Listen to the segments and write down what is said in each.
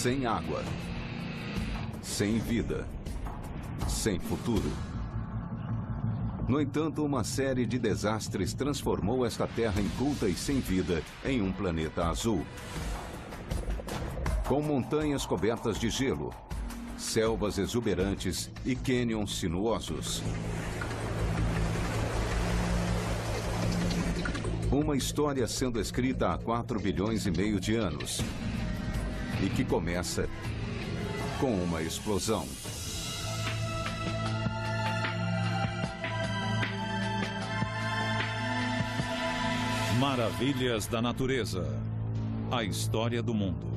sem água, sem vida, sem futuro. No entanto, uma série de desastres transformou esta terra inculta e sem vida em um planeta azul. Com montanhas cobertas de gelo, selvas exuberantes e cânions sinuosos. Uma história sendo escrita há 4 bilhões e meio de anos. E que começa com uma explosão. Maravilhas da natureza. A história do mundo.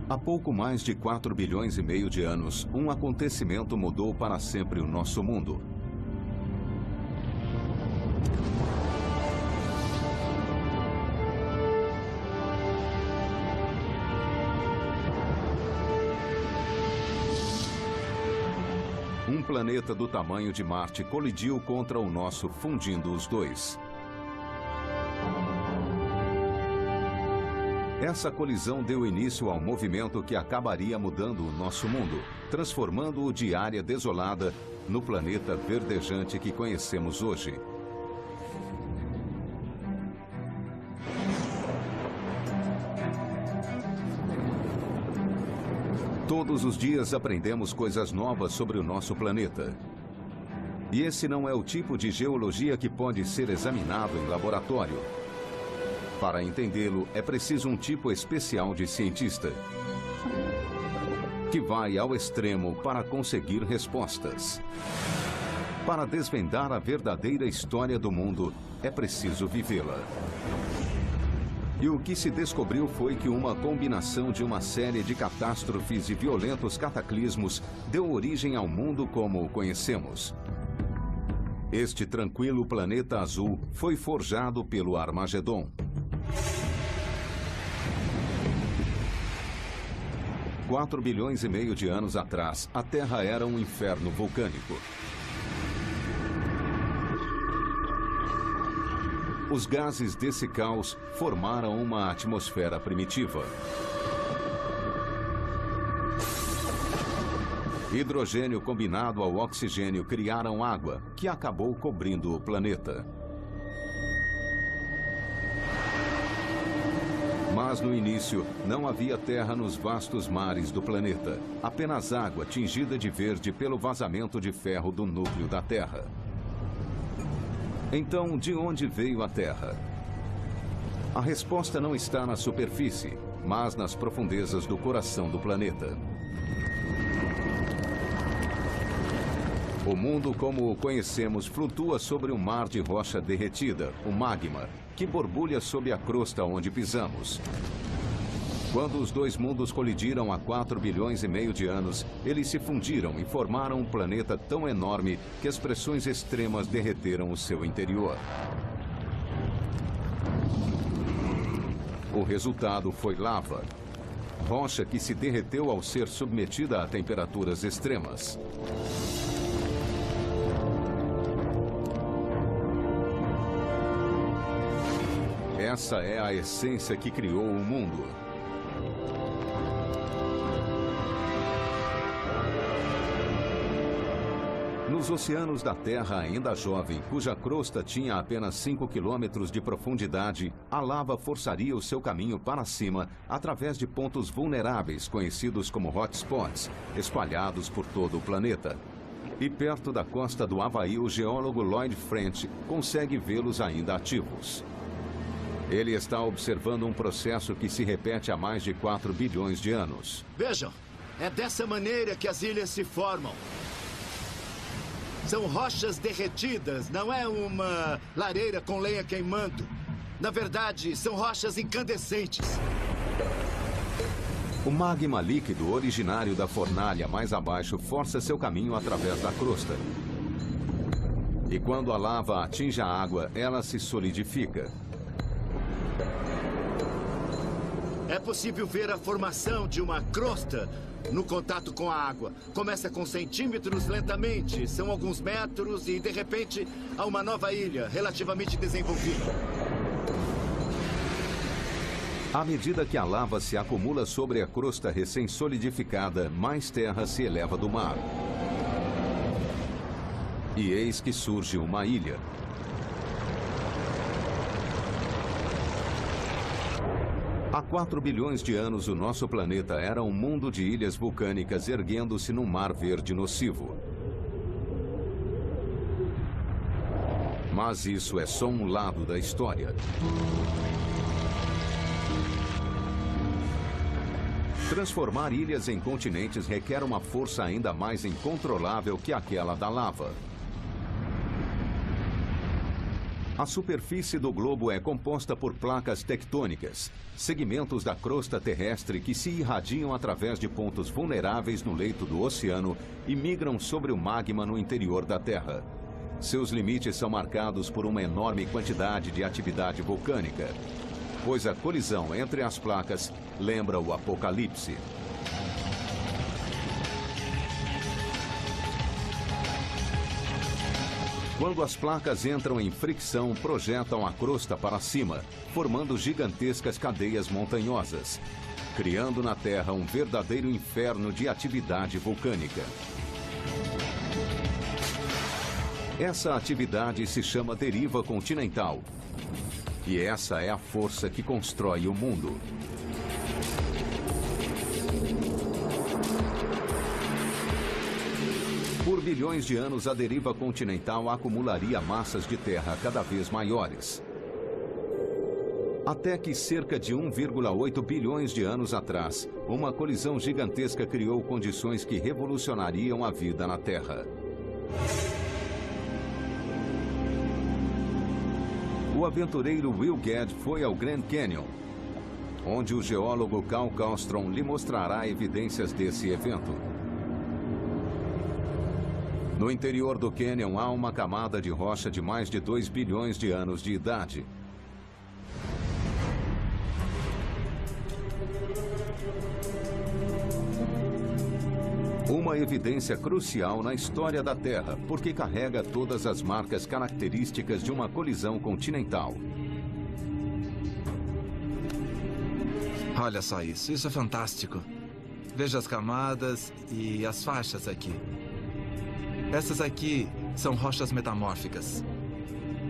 Há pouco mais de 4 bilhões e meio de anos, um acontecimento mudou para sempre o nosso mundo. Um planeta do tamanho de Marte colidiu contra o nosso, fundindo os dois. Essa colisão deu início ao movimento que acabaria mudando o nosso mundo, transformando-o de área desolada no planeta verdejante que conhecemos hoje. Todos os dias aprendemos coisas novas sobre o nosso planeta. E esse não é o tipo de geologia que pode ser examinado em laboratório. Para entendê-lo, é preciso um tipo especial de cientista, que vai ao extremo para conseguir respostas. Para desvendar a verdadeira história do mundo, é preciso vivê-la. E o que se descobriu foi que uma combinação de uma série de catástrofes e violentos cataclismos deu origem ao mundo como o conhecemos. Este tranquilo planeta azul foi forjado pelo Armagedon. 4 bilhões e meio de anos atrás, a Terra era um inferno vulcânico. Os gases desse caos formaram uma atmosfera primitiva. Hidrogênio combinado ao oxigênio criaram água, que acabou cobrindo o planeta. Mas no início, não havia terra nos vastos mares do planeta. Apenas água tingida de verde pelo vazamento de ferro do núcleo da Terra. Então, de onde veio a Terra? A resposta não está na superfície, mas nas profundezas do coração do planeta. O mundo como o conhecemos flutua sobre um mar de rocha derretida, o magma, que borbulha sob a crosta onde pisamos. Quando os dois mundos colidiram há 4 bilhões e meio de anos, eles se fundiram e formaram um planeta tão enorme que as pressões extremas derreteram o seu interior. O resultado foi lava, rocha que se derreteu ao ser submetida a temperaturas extremas. Essa é a essência que criou o mundo. Nos oceanos da Terra ainda jovem, cuja crosta tinha apenas 5 quilômetros de profundidade, a lava forçaria o seu caminho para cima através de pontos vulneráveis conhecidos como hotspots, espalhados por todo o planeta. E perto da costa do Havaí, o geólogo Lloyd French consegue vê-los ainda ativos. Ele está observando um processo que se repete há mais de 4 bilhões de anos. Vejam, é dessa maneira que as ilhas se formam. São rochas derretidas, não é uma lareira com lenha queimando. Na verdade, são rochas incandescentes. O magma líquido originário da fornalha mais abaixo força seu caminho através da crosta. E quando a lava atinge a água, ela se solidifica. É possível ver a formação de uma crosta no contato com a água. Começa com centímetros lentamente, são alguns metros e, de repente, há uma nova ilha relativamente desenvolvida. À medida que a lava se acumula sobre a crosta recém-solidificada, mais terra se eleva do mar. E eis que surge uma ilha. Há 4 bilhões de anos, o nosso planeta era um mundo de ilhas vulcânicas erguendo-se num mar verde nocivo. Mas isso é só um lado da história. Transformar ilhas em continentes requer uma força ainda mais incontrolável que aquela da lava. A superfície do globo é composta por placas tectônicas, segmentos da crosta terrestre que se irradiam através de pontos vulneráveis no leito do oceano e migram sobre o magma no interior da Terra. Seus limites são marcados por uma enorme quantidade de atividade vulcânica, pois a colisão entre as placas lembra o apocalipse. Quando as placas entram em fricção, projetam a crosta para cima, formando gigantescas cadeias montanhosas, criando na Terra um verdadeiro inferno de atividade vulcânica. Essa atividade se chama deriva continental. E essa é a força que constrói o mundo. Por bilhões de anos, a deriva continental acumularia massas de terra cada vez maiores. Até que cerca de 1,8 bilhões de anos atrás, uma colisão gigantesca criou condições que revolucionariam a vida na Terra. O aventureiro Will Gadd foi ao Grand Canyon, onde o geólogo Carl Karlstrom lhe mostrará evidências desse evento. No interior do cânion há uma camada de rocha de mais de 2 bilhões de anos de idade. Uma evidência crucial na história da Terra, porque carrega todas as marcas características de uma colisão continental. Olha só isso, isso é fantástico. Veja as camadas e as faixas aqui. Essas aqui são rochas metamórficas.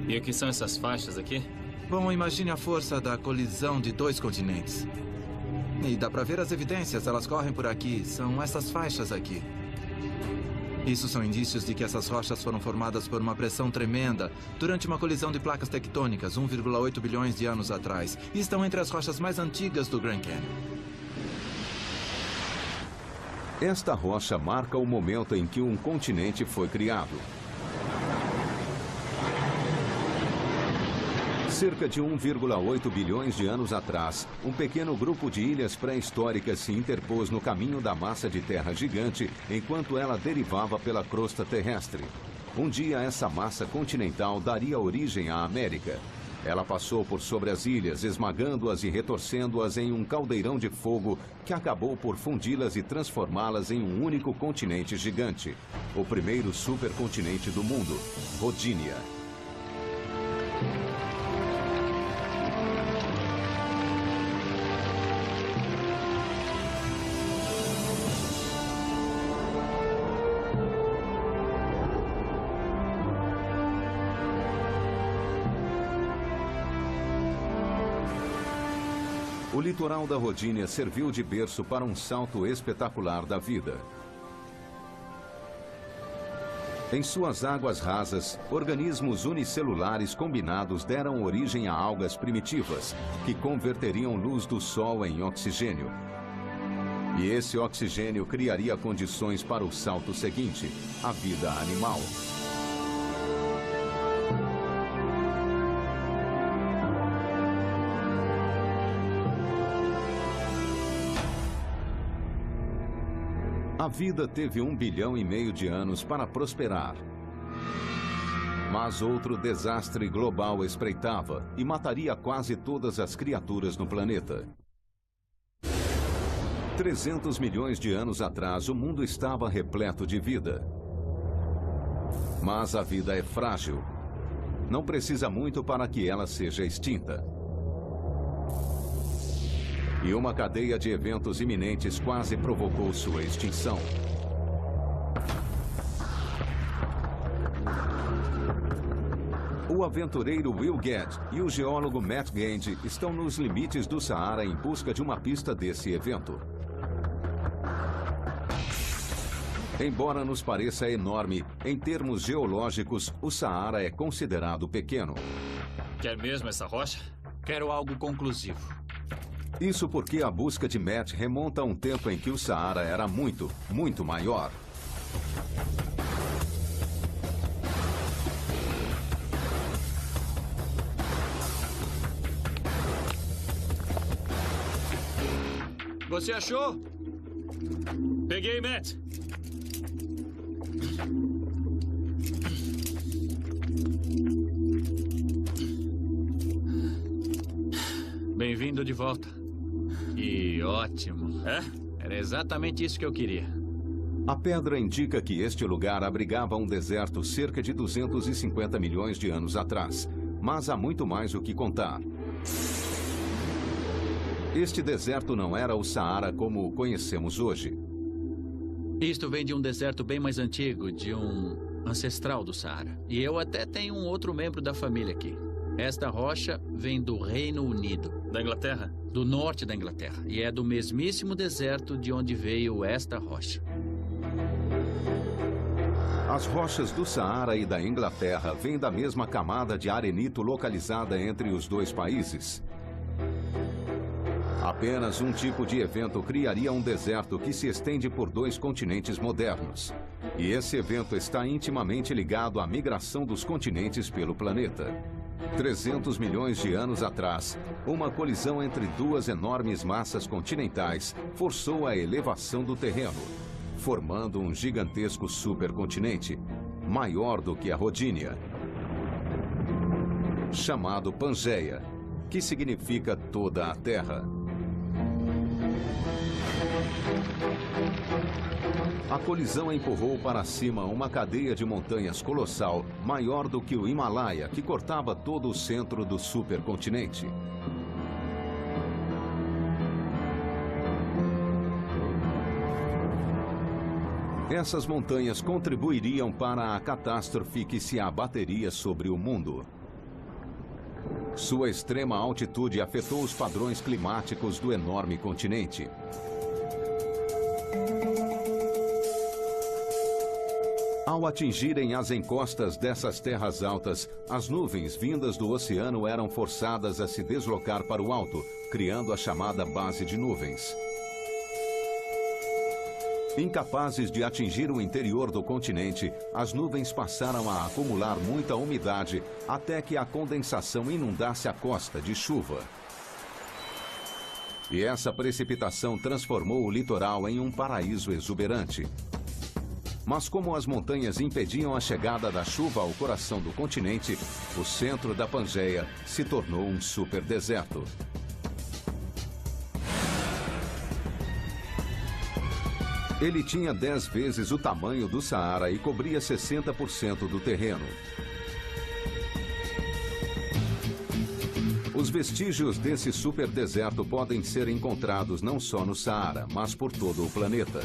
E o que são essas faixas aqui? Bom, imagine a força da colisão de 2 continentes. E dá para ver as evidências, elas correm por aqui. São essas faixas aqui. Isso são indícios de que essas rochas foram formadas por uma pressão tremenda durante uma colisão de placas tectônicas 1,8 bilhões de anos atrás. E estão entre as rochas mais antigas do Grand Canyon. Esta rocha marca o momento em que um continente foi criado. Cerca de 1,8 bilhões de anos atrás, um pequeno grupo de ilhas pré-históricas se interpôs no caminho da massa de terra gigante enquanto ela derivava pela crosta terrestre. Um dia, essa massa continental daria origem à América. Ela passou por sobre as ilhas, esmagando-as e retorcendo-as em um caldeirão de fogo que acabou por fundi-las e transformá-las em um único continente gigante. O primeiro supercontinente do mundo, Rodinia. O litoral da Rodinia serviu de berço para um salto espetacular da vida. Em suas águas rasas, organismos unicelulares combinados deram origem a algas primitivas, que converteriam luz do sol em oxigênio. E esse oxigênio criaria condições para o salto seguinte, a vida animal. A vida teve 1,5 bilhão de anos para prosperar. Mas outro desastre global espreitava e mataria quase todas as criaturas no planeta. 300 milhões de anos atrás, o mundo estava repleto de vida. Mas a vida é frágil. Não precisa muito para que ela seja extinta. E uma cadeia de eventos iminentes quase provocou sua extinção. O aventureiro Will Gadd e o geólogo Matt Gand estão nos limites do Saara em busca de uma pista desse evento. Embora nos pareça enorme, em termos geológicos, o Saara é considerado pequeno. Quer mesmo essa rocha? Quero algo conclusivo. Isso porque a busca de Matt remonta a um tempo em que o Saara era muito, muito maior. Você achou? Peguei, Matt. Bem-vindo de volta. E ótimo. É? Era exatamente isso que eu queria. A pedra indica que este lugar abrigava um deserto cerca de 250 milhões de anos atrás. Mas há muito mais o que contar. Este deserto não era o Saara como o conhecemos hoje. Isto vem de um deserto bem mais antigo, de um ancestral do Saara. E eu até tenho um outro membro da família aqui. Esta rocha vem do Reino Unido. Da Inglaterra? Do norte da Inglaterra. E é do mesmíssimo deserto de onde veio esta rocha. As rochas do Saara e da Inglaterra vêm da mesma camada de arenito localizada entre os dois países. Apenas um tipo de evento criaria um deserto que se estende por dois continentes modernos. E esse evento está intimamente ligado à migração dos continentes pelo planeta. 300 milhões de anos atrás, uma colisão entre duas enormes massas continentais forçou a elevação do terreno, formando um gigantesco supercontinente, maior do que a Rodínia, chamado Pangeia, que significa toda a Terra. A colisão empurrou para cima uma cadeia de montanhas colossal, maior do que o Himalaia, que cortava todo o centro do supercontinente. Essas montanhas contribuiriam para a catástrofe que se abateria sobre o mundo. Sua extrema altitude afetou os padrões climáticos do enorme continente. Ao atingirem as encostas dessas terras altas, as nuvens vindas do oceano eram forçadas a se deslocar para o alto, criando a chamada base de nuvens. Incapazes de atingir o interior do continente, as nuvens passaram a acumular muita umidade até que a condensação inundasse a costa de chuva. E essa precipitação transformou o litoral em um paraíso exuberante. Mas como as montanhas impediam a chegada da chuva ao coração do continente, o centro da Pangeia se tornou um superdeserto. Ele tinha 10 vezes o tamanho do Saara e cobria 60% do terreno. Os vestígios desse superdeserto podem ser encontrados não só no Saara, mas por todo o planeta.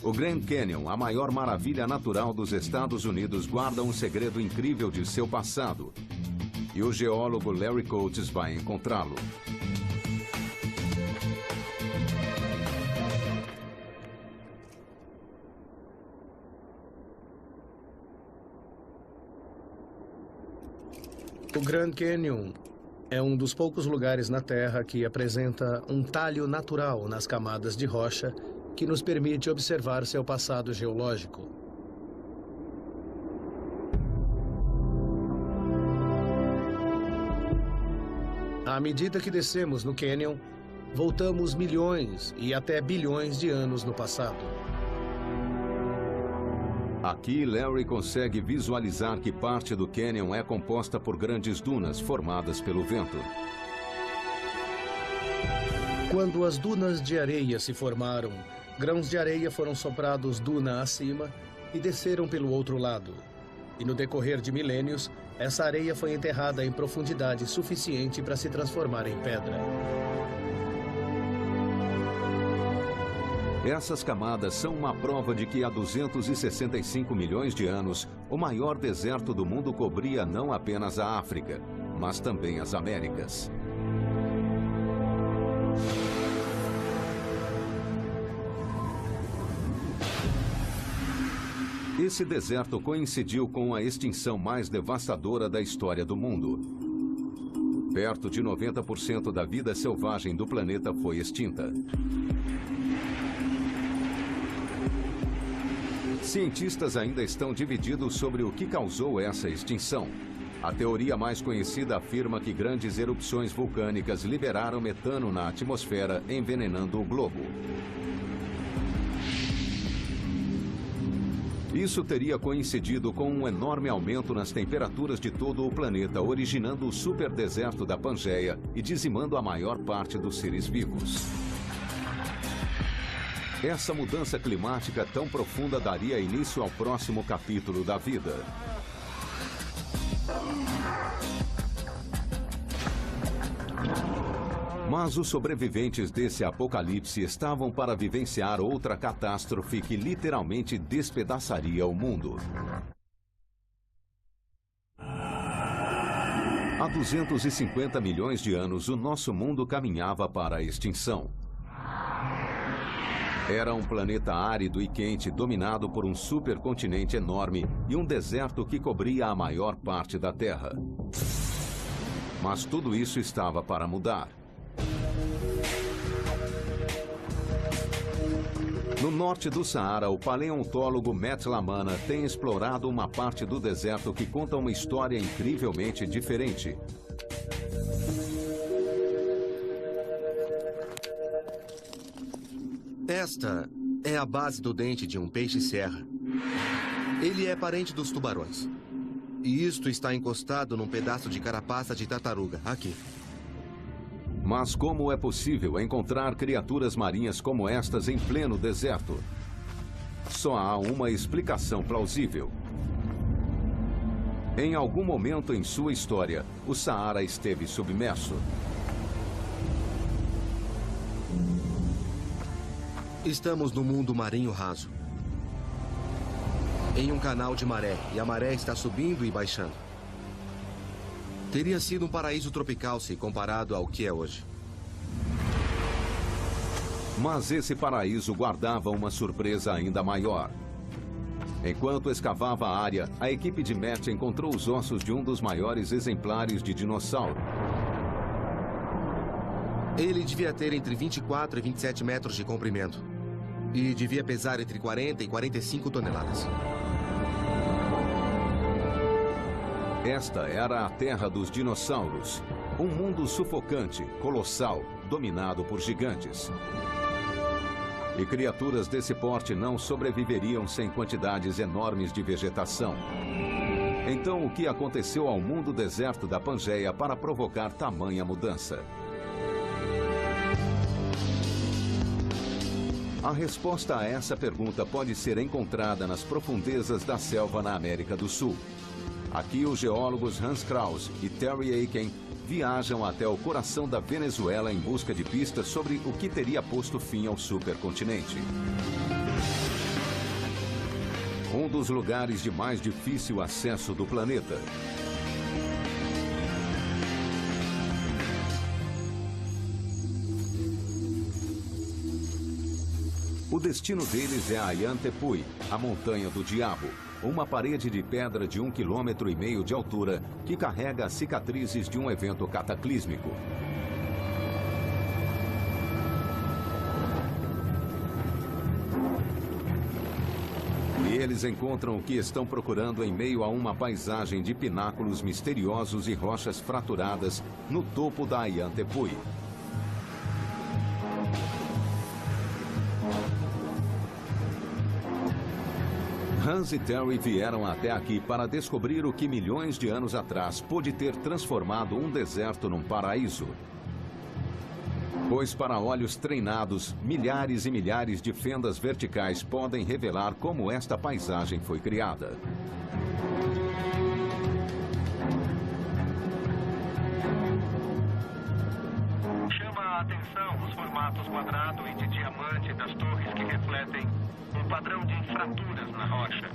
O Grand Canyon, a maior maravilha natural dos Estados Unidos, guarda um segredo incrível de seu passado. E o geólogo Larry Coates vai encontrá-lo. O Grand Canyon é um dos poucos lugares na Terra que apresenta um talho natural nas camadas de rocha que nos permite observar seu passado geológico. À medida que descemos no Canyon, voltamos milhões e até bilhões de anos no passado. Aqui, Larry consegue visualizar que parte do cânion é composta por grandes dunas formadas pelo vento. Quando as dunas de areia se formaram, grãos de areia foram soprados duna acima e desceram pelo outro lado. E no decorrer de milênios, essa areia foi enterrada em profundidade suficiente para se transformar em pedra. Essas camadas são uma prova de que há 265 milhões de anos, o maior deserto do mundo cobria não apenas a África, mas também as Américas. Esse deserto coincidiu com a extinção mais devastadora da história do mundo. Perto de 90% da vida selvagem do planeta foi extinta. Cientistas ainda estão divididos sobre o que causou essa extinção. A teoria mais conhecida afirma que grandes erupções vulcânicas liberaram metano na atmosfera, envenenando o globo. Isso teria coincidido com um enorme aumento nas temperaturas de todo o planeta, originando o superdeserto da Pangeia e dizimando a maior parte dos seres vivos. Essa mudança climática tão profunda daria início ao próximo capítulo da vida. Mas os sobreviventes desse apocalipse estavam para vivenciar outra catástrofe que literalmente despedaçaria o mundo. Há 250 milhões de anos, o nosso mundo caminhava para a extinção. Era um planeta árido e quente, dominado por um supercontinente enorme e um deserto que cobria a maior parte da Terra. Mas tudo isso estava para mudar. No norte do Saara, o paleontólogo Matt Lamana tem explorado uma parte do deserto que conta uma história incrivelmente diferente. Esta é a base do dente de um peixe-serra. Ele é parente dos tubarões. E isto está encostado num pedaço de carapaça de tartaruga, aqui. Mas como é possível encontrar criaturas marinhas como estas em pleno deserto? Só há uma explicação plausível. Em algum momento em sua história, o Saara esteve submerso. Estamos no mundo marinho raso. Em um canal de maré, e a maré está subindo e baixando. Teria sido um paraíso tropical se comparado ao que é hoje. Mas esse paraíso guardava uma surpresa ainda maior. Enquanto escavava a área, a equipe de Matt encontrou os ossos de um dos maiores exemplares de dinossauro. Ele devia ter entre 24 e 27 metros de comprimento. E devia pesar entre 40 e 45 toneladas. Esta era a terra dos dinossauros. Um mundo sufocante, colossal, dominado por gigantes. E criaturas desse porte não sobreviveriam sem quantidades enormes de vegetação. Então, o que aconteceu ao mundo deserto da Pangeia para provocar tamanha mudança? A resposta a essa pergunta pode ser encontrada nas profundezas da selva na América do Sul. Aqui, os geólogos Hans Kraus e Terry Aiken viajam até o coração da Venezuela em busca de pistas sobre o que teria posto fim ao supercontinente. Um dos lugares de mais difícil acesso do planeta. O destino deles é Ayante Tepui, a Montanha do Diabo, uma parede de pedra de 1,5 km de altura que carrega as cicatrizes de um evento cataclísmico. E eles encontram o que estão procurando em meio a uma paisagem de pináculos misteriosos e rochas fraturadas no topo da Ayante Tepui. Hans e Terry vieram até aqui para descobrir o que milhões de anos atrás pôde ter transformado um deserto num paraíso. Pois para olhos treinados, milhares e milhares de fendas verticais podem revelar como esta paisagem foi criada. formatos quadrado e de diamante das torres que refletem um padrão de fraturas na rocha.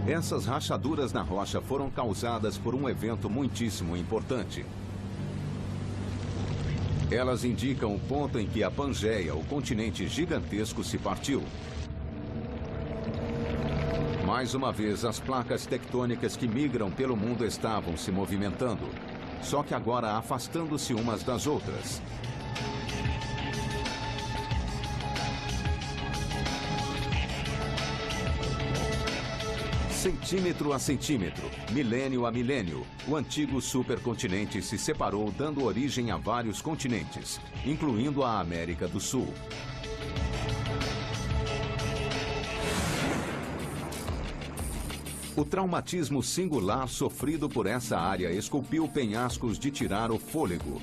Essas rachaduras na rocha foram causadas por um evento muitíssimo importante. Elas indicam o ponto em que a Pangeia, o continente gigantesco, se partiu. Mais uma vez, as placas tectônicas que migram pelo mundo estavam se movimentando, só que agora afastando-se umas das outras. Centímetro a centímetro, milênio a milênio, o antigo supercontinente se separou, dando origem a vários continentes, incluindo a América do Sul. O traumatismo singular sofrido por essa área esculpiu penhascos de tirar o fôlego,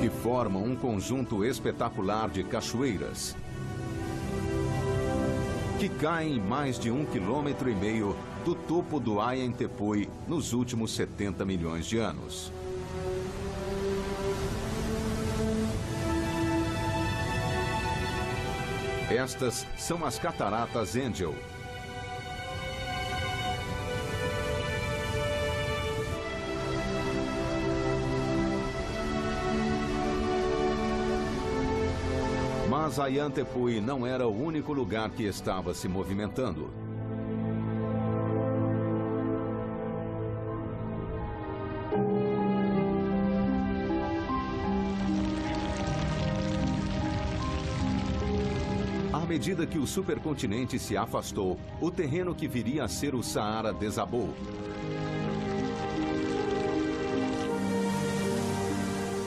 que formam um conjunto espetacular de cachoeiras, que caem mais de 1,5 km do topo do Ayantepui nos últimos 70 milhões de anos. Estas são as Cataratas Angel. Mas Ayantepui não era o único lugar que estava se movimentando. À medida que o supercontinente se afastou, o terreno que viria a ser o Saara desabou.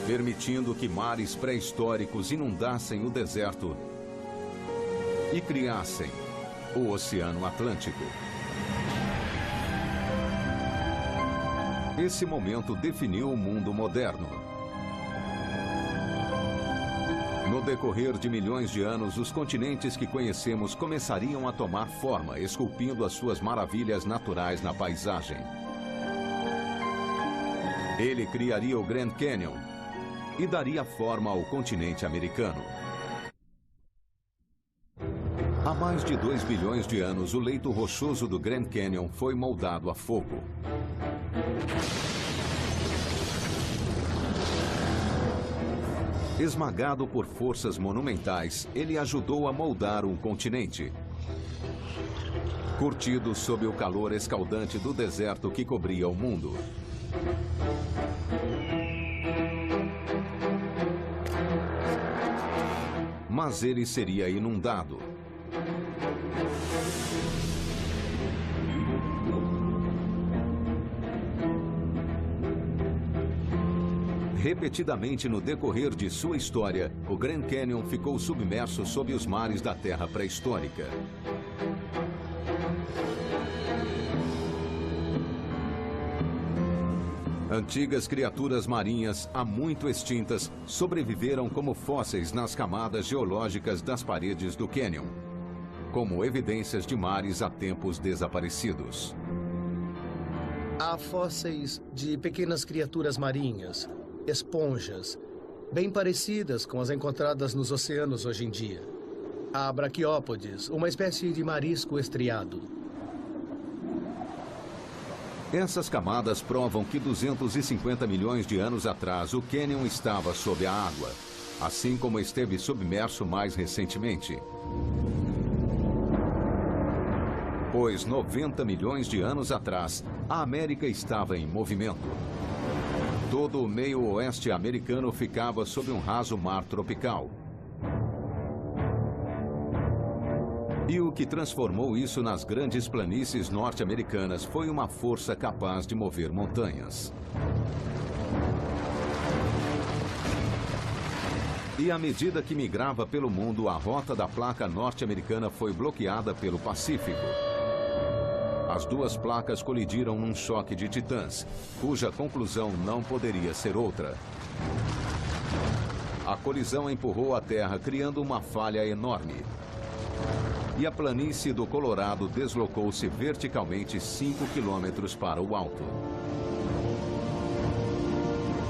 Permitindo que mares pré-históricos inundassem o deserto e criassem o Oceano Atlântico. Esse momento definiu o mundo moderno. No decorrer de milhões de anos, os continentes que conhecemos começariam a tomar forma, esculpindo as suas maravilhas naturais na paisagem. Ele criaria o Grand Canyon e daria forma ao continente americano. Há mais de 2 bilhões de anos, o leito rochoso do Grand Canyon foi moldado a fogo. Esmagado por forças monumentais, ele ajudou a moldar um continente. Curtido sob o calor escaldante do deserto que cobria o mundo. Mas ele seria inundado. Repetidamente no decorrer de sua história, o Grand Canyon ficou submerso sob os mares da Terra pré-histórica. Antigas criaturas marinhas, há muito extintas, sobreviveram como fósseis nas camadas geológicas das paredes do cânion, como evidências de mares há tempos desaparecidos. Há fósseis de pequenas criaturas marinhas, esponjas, bem parecidas com as encontradas nos oceanos hoje em dia. Há braquiópodes, uma espécie de marisco estriado. Essas camadas provam que 250 milhões de anos atrás o cânion estava sob a água, assim como esteve submerso mais recentemente. Pois 90 milhões de anos atrás, a América estava em movimento. Todo o meio oeste americano ficava sob um raso mar tropical. E o que transformou isso nas grandes planícies norte-americanas foi uma força capaz de mover montanhas. E à medida que migrava pelo mundo, a rota da placa norte-americana foi bloqueada pelo Pacífico. As duas placas colidiram num choque de titãs, cuja conclusão não poderia ser outra. A colisão empurrou a Terra, criando uma falha enorme. e a planície do Colorado deslocou-se verticalmente 5 quilômetros para o alto.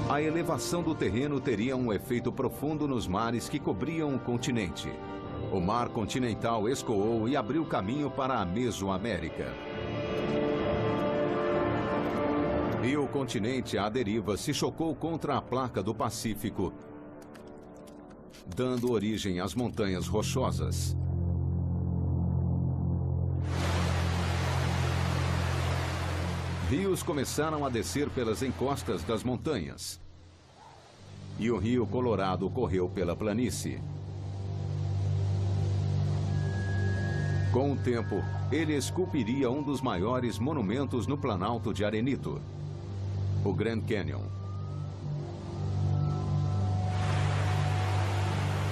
A elevação do terreno teria um efeito profundo nos mares que cobriam o continente. O mar continental escoou e abriu caminho para a Mesoamérica. E o continente à deriva se chocou contra a placa do Pacífico, dando origem às montanhas rochosas. Rios começaram a descer pelas encostas das montanhas. E o rio Colorado correu pela planície. Com o tempo, ele esculpiria um dos maiores monumentos no Planalto de Arenito, o Grand Canyon.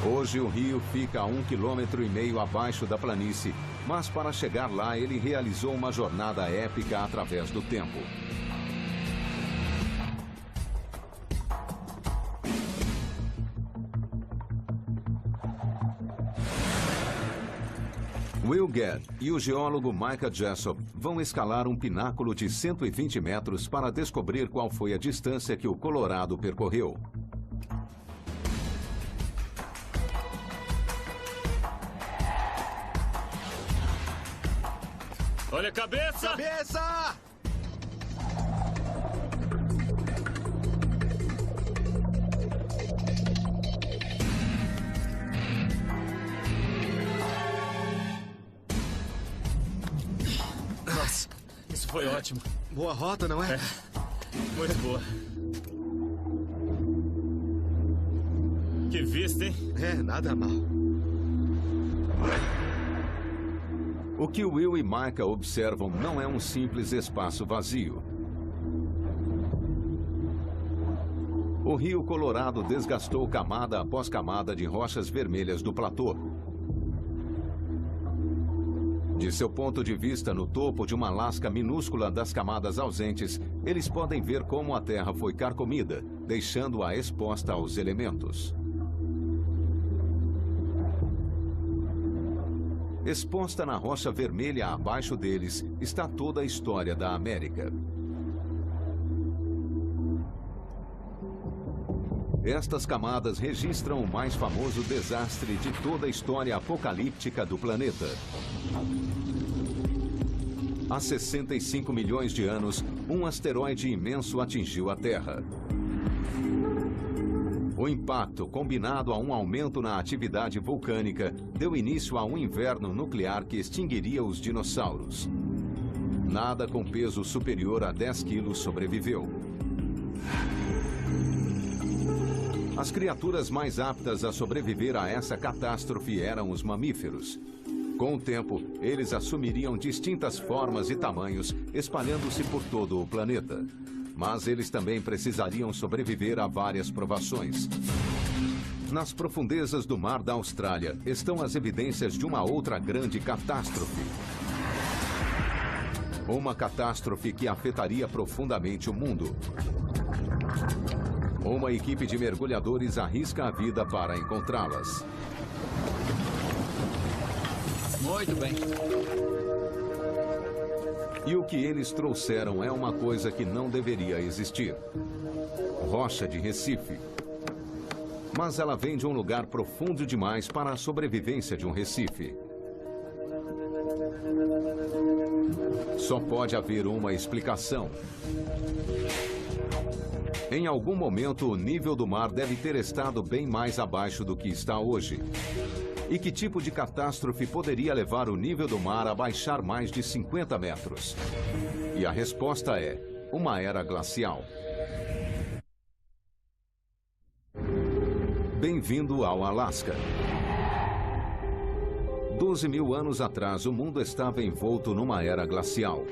Hoje o rio fica a 1,5 km abaixo da planície, mas para chegar lá ele realizou uma jornada épica através do tempo. Will Gadd e o geólogo Micah Jessop vão escalar um pináculo de 120 metros para descobrir qual foi a distância que o Colorado percorreu. Olha a cabeça! Cabeça! Nossa, isso foi ótimo. Boa rota, não é? Muito boa. Que vista, hein? Nada mal. O que Will e Micah observam não é um simples espaço vazio. O rio Colorado desgastou camada após camada de rochas vermelhas do platô. De seu ponto de vista, no topo de uma lasca minúscula das camadas ausentes, eles podem ver como a terra foi carcomida, deixando-a exposta aos elementos. Exposta na rocha vermelha abaixo deles está toda a história da América. Estas camadas registram o mais famoso desastre de toda a história apocalíptica do planeta. Há 65 milhões de anos, um asteroide imenso atingiu a Terra. O impacto, combinado a um aumento na atividade vulcânica, deu início a um inverno nuclear que extinguiria os dinossauros. Nada com peso superior a 10 quilos sobreviveu. As criaturas mais aptas a sobreviver a essa catástrofe eram os mamíferos. Com o tempo, eles assumiriam distintas formas e tamanhos, espalhando-se por todo o planeta. Mas eles também precisariam sobreviver a várias provações. Nas profundezas do mar da Austrália estão as evidências de uma outra grande catástrofe. Uma catástrofe que afetaria profundamente o mundo. Uma equipe de mergulhadores arrisca a vida para encontrá-las. Muito bem. E o que eles trouxeram é uma coisa que não deveria existir. Rocha de Recife. Mas ela vem de um lugar profundo demais para a sobrevivência de um Recife. Só pode haver uma explicação. Em algum momento, o nível do mar deve ter estado bem mais abaixo do que está hoje. E que tipo de catástrofe poderia levar o nível do mar a baixar mais de 50 metros? E a resposta é uma era glacial. Bem-vindo ao Alasca. 12 mil anos atrás, o mundo estava envolto numa era glacial.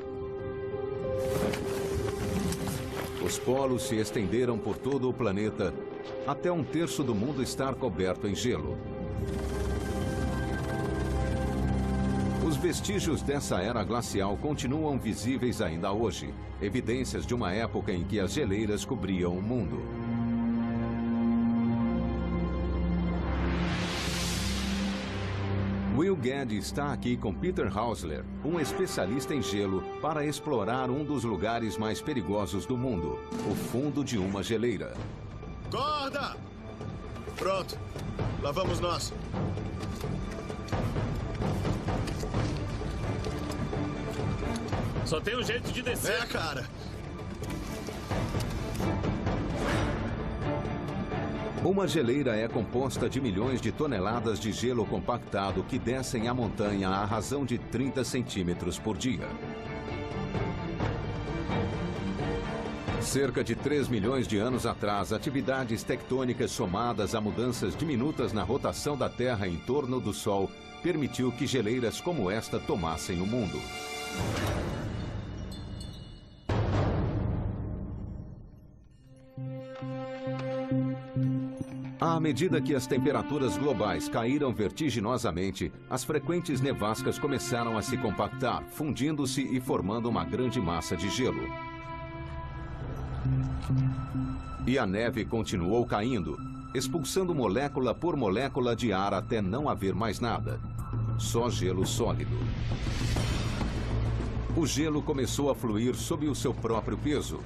Os polos se estenderam por todo o planeta, até um terço do mundo estar coberto em gelo. Os vestígios dessa era glacial continuam visíveis ainda hoje, evidências de uma época em que as geleiras cobriam o mundo. Will Gadd está aqui com Peter Hausler, um especialista em gelo, para explorar um dos lugares mais perigosos do mundo, o fundo de uma geleira. Corda! Pronto. Lá vamos nós. Só tem um jeito de descer. É, cara. Uma geleira é composta de milhões de toneladas de gelo compactado que descem a montanha à razão de 30 centímetros por dia. Cerca de 3 milhões de anos atrás, atividades tectônicas somadas a mudanças diminutas na rotação da Terra em torno do Sol permitiu que geleiras como esta tomassem o mundo. À medida que as temperaturas globais caíram vertiginosamente, as frequentes nevascas começaram a se compactar, fundindo-se e formando uma grande massa de gelo. E a neve continuou caindo, expulsando molécula por molécula de ar até não haver mais nada. Só gelo sólido. O gelo começou a fluir sob o seu próprio peso.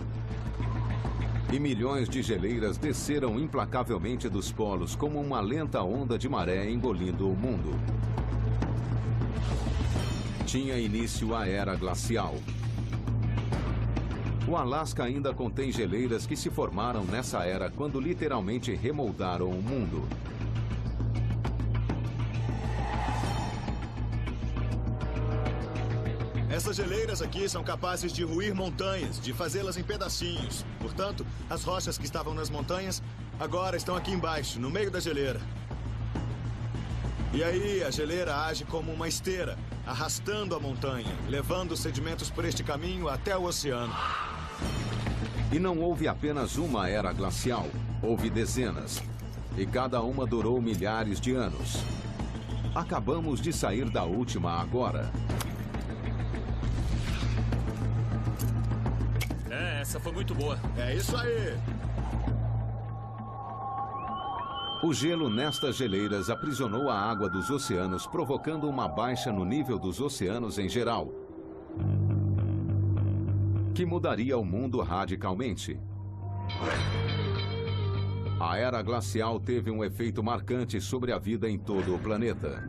E milhões de geleiras desceram implacavelmente dos polos como uma lenta onda de maré engolindo o mundo. Tinha início a Era Glacial. O Alasca ainda contém geleiras que se formaram nessa era quando literalmente remoldaram o mundo. Essas geleiras aqui são capazes de ruir montanhas, de fazê-las em pedacinhos. Portanto, as rochas que estavam nas montanhas agora estão aqui embaixo, no meio da geleira. E aí a geleira age como uma esteira, arrastando a montanha, levando os sedimentos por este caminho até o oceano. E não houve apenas uma era glacial, houve dezenas. E cada uma durou milhares de anos. Acabamos de sair da última agora. Essa foi muito boa. É isso aí! O gelo nestas geleiras aprisionou a água dos oceanos, provocando uma baixa no nível dos oceanos em geral, que mudaria o mundo radicalmente. A era glacial teve um efeito marcante sobre a vida em todo o planeta.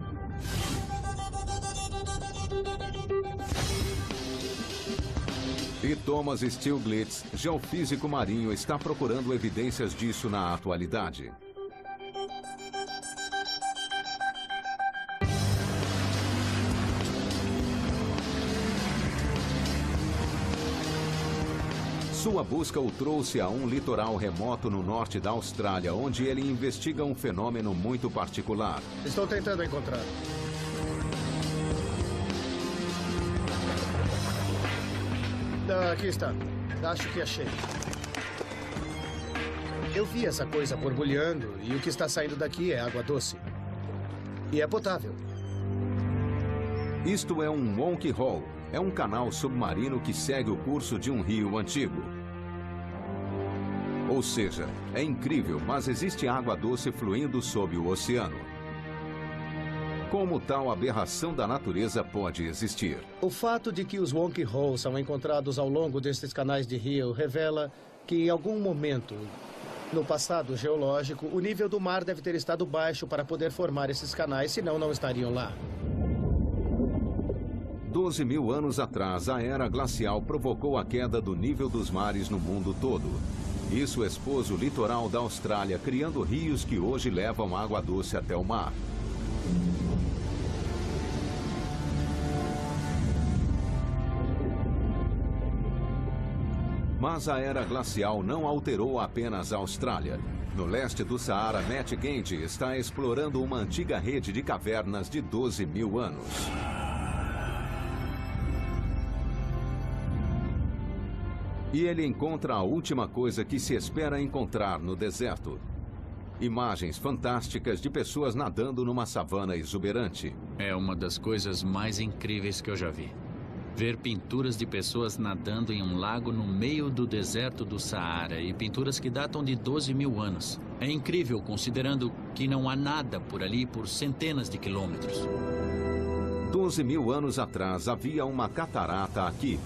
E Thomas Stiglitz, geofísico marinho, está procurando evidências disso na atualidade. Sua busca o trouxe a um litoral remoto no norte da Austrália, onde ele investiga um fenômeno muito particular. Estou tentando encontrar. Aqui está. Acho que achei. Eu vi essa coisa borbulhando e o que está saindo daqui é água doce. E é potável. Isto é um Monkey Hole. É um canal submarino que segue o curso de um rio antigo. Ou seja, é incrível, mas existe água doce fluindo sob o oceano. Como tal aberração da natureza pode existir? O fato de que os Monkey Holes são encontrados ao longo destes canais de rio revela que em algum momento, no passado geológico, o nível do mar deve ter estado baixo para poder formar esses canais, senão não estariam lá. 12 mil anos atrás, a era glacial provocou a queda do nível dos mares no mundo todo. Isso expôs o litoral da Austrália, criando rios que hoje levam água doce até o mar. Mas a era glacial não alterou apenas a Austrália. No leste do Saara, Matt Gandy está explorando uma antiga rede de cavernas de 12 mil anos. E ele encontra a última coisa que se espera encontrar no deserto. Imagens fantásticas de pessoas nadando numa savana exuberante. É uma das coisas mais incríveis que eu já vi. Ver pinturas de pessoas nadando em um lago no meio do deserto do Saara e pinturas que datam de 12 mil anos. É incrível considerando que não há nada por ali por centenas de quilômetros. 12 mil anos atrás havia uma catarata aqui.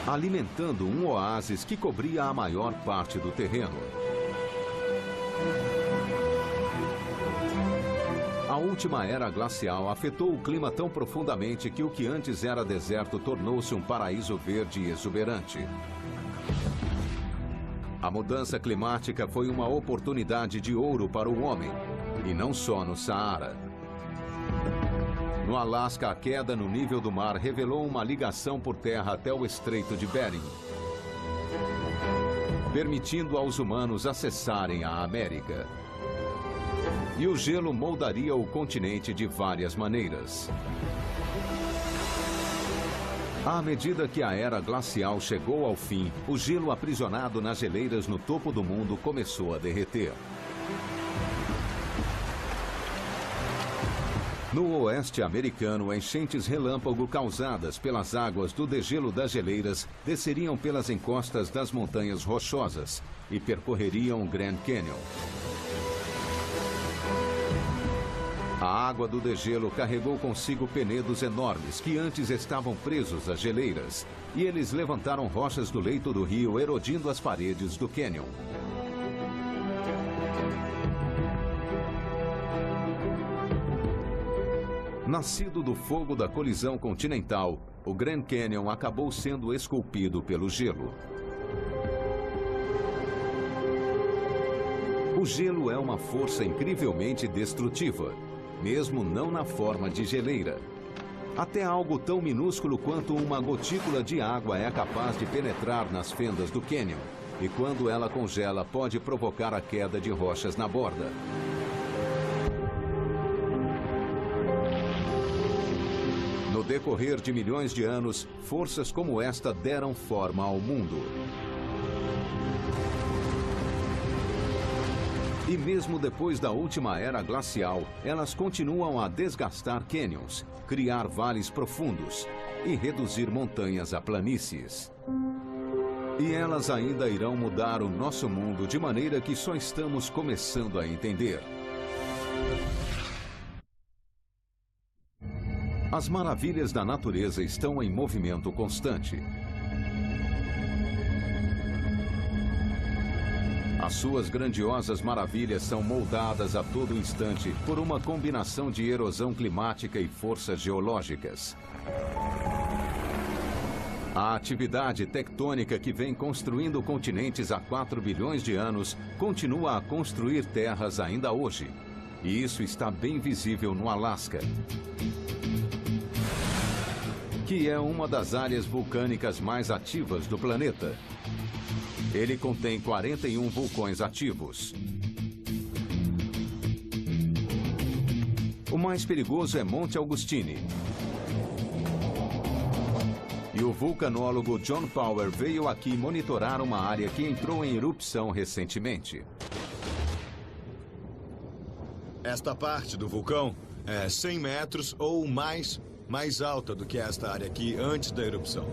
Alimentando um oásis que cobria a maior parte do terreno. A última era glacial afetou o clima tão profundamente que o que antes era deserto tornou-se um paraíso verde e exuberante. A mudança climática foi uma oportunidade de ouro para o homem, e não só no Saara. No Alasca, a queda no nível do mar revelou uma ligação por terra até o Estreito de Bering, permitindo aos humanos acessarem a América. E o gelo moldaria o continente de várias maneiras. À medida que a era glacial chegou ao fim, o gelo aprisionado nas geleiras no topo do mundo começou a derreter. No oeste americano, enchentes relâmpago causadas pelas águas do degelo das geleiras desceriam pelas encostas das montanhas rochosas e percorreriam o Grand Canyon. A água do degelo carregou consigo penedos enormes que antes estavam presos às geleiras, e eles levantaram rochas do leito do rio, erodindo as paredes do cânion. Nascido do fogo da colisão continental, o Grand Canyon acabou sendo esculpido pelo gelo. O gelo é uma força incrivelmente destrutiva, mesmo não na forma de geleira. Até algo tão minúsculo quanto uma gotícula de água é capaz de penetrar nas fendas do cânion, e quando ela congela, pode provocar a queda de rochas na borda. No decorrer de milhões de anos, forças como esta deram forma ao mundo. E mesmo depois da última era glacial, elas continuam a desgastar cânions, criar vales profundos e reduzir montanhas a planícies. E elas ainda irão mudar o nosso mundo de maneira que só estamos começando a entender. As maravilhas da natureza estão em movimento constante. As suas grandiosas maravilhas são moldadas a todo instante por uma combinação de erosão climática e forças geológicas. A atividade tectônica que vem construindo continentes há 4 bilhões de anos continua a construir terras ainda hoje. E isso está bem visível no Alasca, que é uma das áreas vulcânicas mais ativas do planeta. Ele contém 41 vulcões ativos. O mais perigoso é Monte Augustine. E o vulcanólogo John Power veio aqui monitorar uma área que entrou em erupção recentemente. Esta parte do vulcão é 100 metros ou mais alta do que esta área aqui antes da erupção.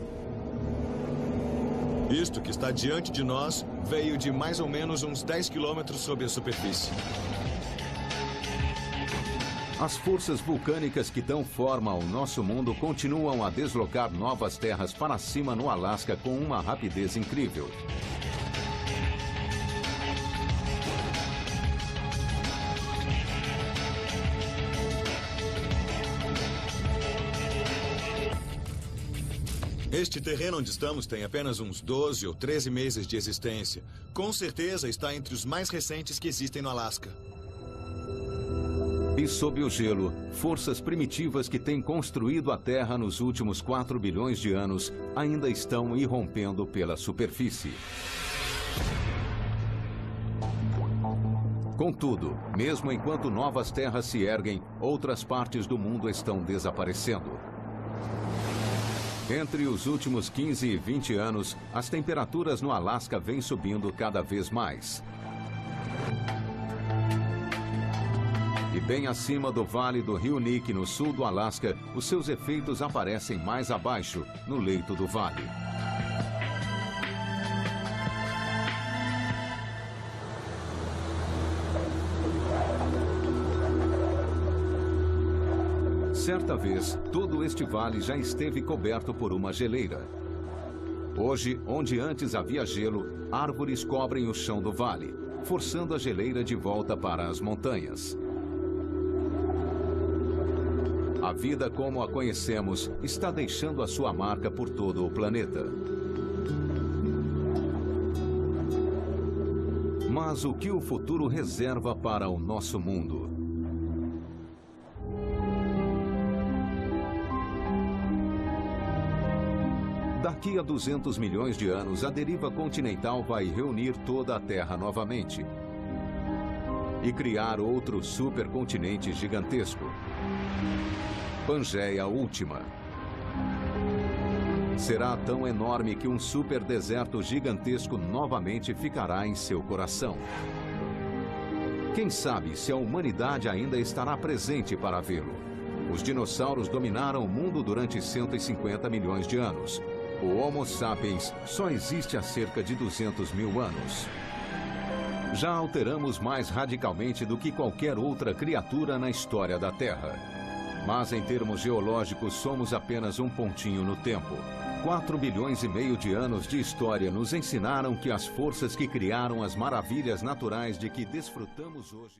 Isto que está diante de nós veio de mais ou menos uns 10 quilômetros sob a superfície. As forças vulcânicas que dão forma ao nosso mundo continuam a deslocar novas terras para cima no Alasca com uma rapidez incrível. Este terreno onde estamos tem apenas uns 12 ou 13 meses de existência. Com certeza está entre os mais recentes que existem no Alasca. E sob o gelo, forças primitivas que têm construído a Terra nos últimos 4 bilhões de anos ainda estão irrompendo pela superfície. Contudo, mesmo enquanto novas terras se erguem, outras partes do mundo estão desaparecendo. Entre os últimos 15 e 20 anos, as temperaturas no Alasca vêm subindo cada vez mais. E bem acima do vale do Rio Nique, no sul do Alasca, os seus efeitos aparecem mais abaixo, no leito do vale. Certa vez, todo este vale já esteve coberto por uma geleira. Hoje, onde antes havia gelo, árvores cobrem o chão do vale, forçando a geleira de volta para as montanhas. A vida como a conhecemos está deixando a sua marca por todo o planeta. Mas o que o futuro reserva para o nosso mundo? Daqui a 200 milhões de anos, a deriva continental vai reunir toda a Terra novamente e criar outro supercontinente gigantesco. Pangeia Última. Será tão enorme que um superdeserto gigantesco novamente ficará em seu coração. Quem sabe se a humanidade ainda estará presente para vê-lo? Os dinossauros dominaram o mundo durante 150 milhões de anos. O Homo sapiens só existe há cerca de 200 mil anos. Já alteramos mais radicalmente do que qualquer outra criatura na história da Terra. Mas em termos geológicos somos apenas um pontinho no tempo. 4 bilhões e meio de anos de história nos ensinaram que as forças que criaram as maravilhas naturais de que desfrutamos hoje...